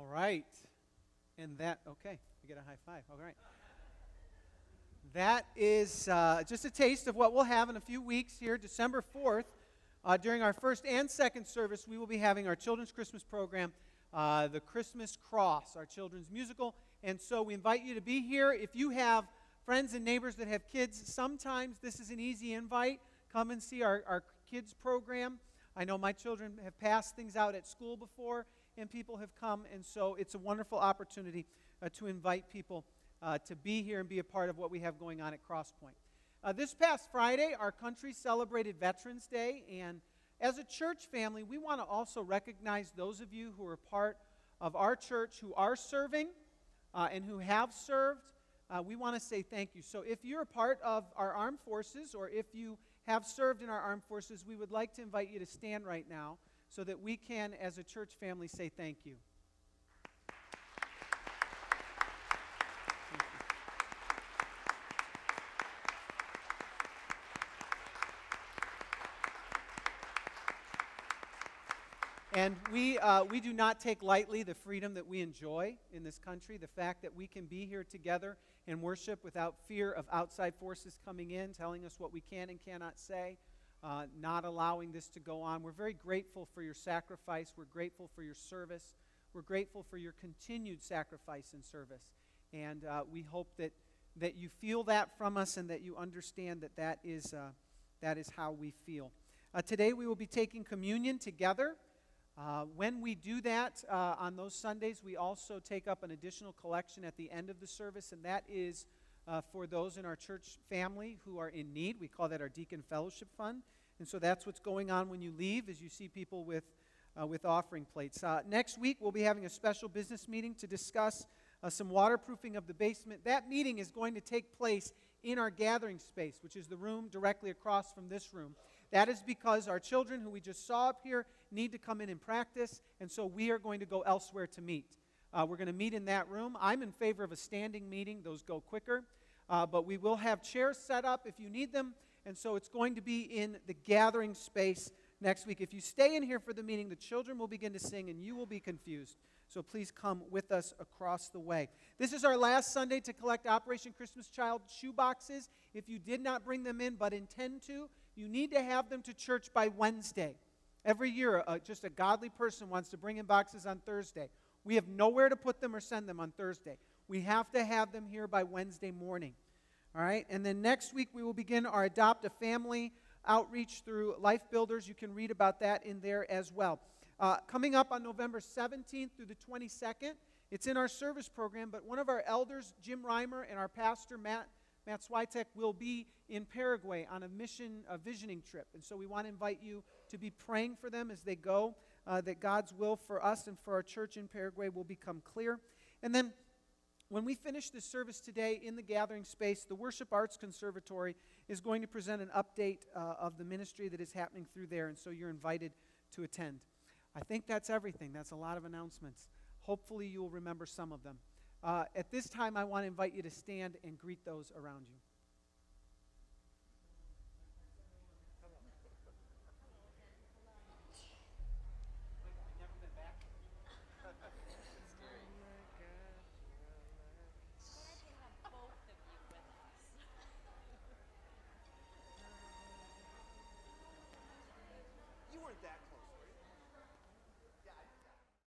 All right. And that, okay, we get a high five. All right. That is just a taste of what we'll have in a few weeks here, December 4th. During our first and second service, we will be having our children's Christmas program, the Christmas Cross, our children's musical. And so we invite you to be here. If you have friends and neighbors that have kids, sometimes this is an easy invite. Come and see our kids program. I know my children have passed things out at school before, and people have come. And so it's a wonderful opportunity to invite people to be here and be a part of what we have going on at Crosspoint. This past Friday, our country celebrated Veterans Day, and as a church family, we want to also recognize those of you who are part of our church who are serving and who have served. We want to say thank you. So if you're a part of our armed forces, or if you have served in our armed forces, we would like to invite you to stand right now so that we can, as a church family, say thank you. And we do not take lightly the freedom that we enjoy in this country, the fact that we can be here together and worship without fear of outside forces coming in, telling us what we can and cannot say, not allowing this to go on. We're very grateful for your sacrifice. We're grateful for your service. We're grateful for your continued sacrifice and service. And we hope that you feel that from us and that you understand that is how we feel. Today we will be taking communion together. When we do that on those Sundays, we also take up an additional collection at the end of the service, and that is for those in our church family who are in need. We call that our Deacon Fellowship Fund, and so that's what's going on when you leave, as you see people with offering plates. Next week, we'll be having a special business meeting to discuss some waterproofing of the basement. That meeting is going to take place in our gathering space, which is the room directly across from this room. That is because our children, who we just saw up here, need to come in and practice, and so we are going to go elsewhere to meet. We're going to meet in that room. I'm in favor of a standing meeting. Those go quicker. But we will have chairs set up if you need them, and so it's going to be in the gathering space next week. If you stay in here for the meeting, the children will begin to sing, and you will be confused. So please come with us across the way. This is our last Sunday to collect Operation Christmas Child shoe boxes. If you did not bring them in but intend to, you need to have them to church by Wednesday. Every year, just a godly person wants to bring in boxes on Thursday. We have nowhere to put them or send them on Thursday. We have to have them here by Wednesday morning. All right? And then next week, we will begin our Adopt a Family outreach through Life Builders. You can read about that in there as well. Coming up on November 17th through the 22nd, it's in our service program, but one of our elders, Jim Reimer, and our pastor, Matt Switek, will be in Paraguay on a visioning trip. And so we want to invite you to be praying for them as they go, that God's will for us and for our church in Paraguay will become clear. And then when we finish this service today in the gathering space, the Worship Arts Conservatory is going to present an update of the ministry that is happening through there, and so you're invited to attend. I think that's everything. That's a lot of announcements. Hopefully you will remember some of them. At this time, I want to invite you to stand and greet those around you.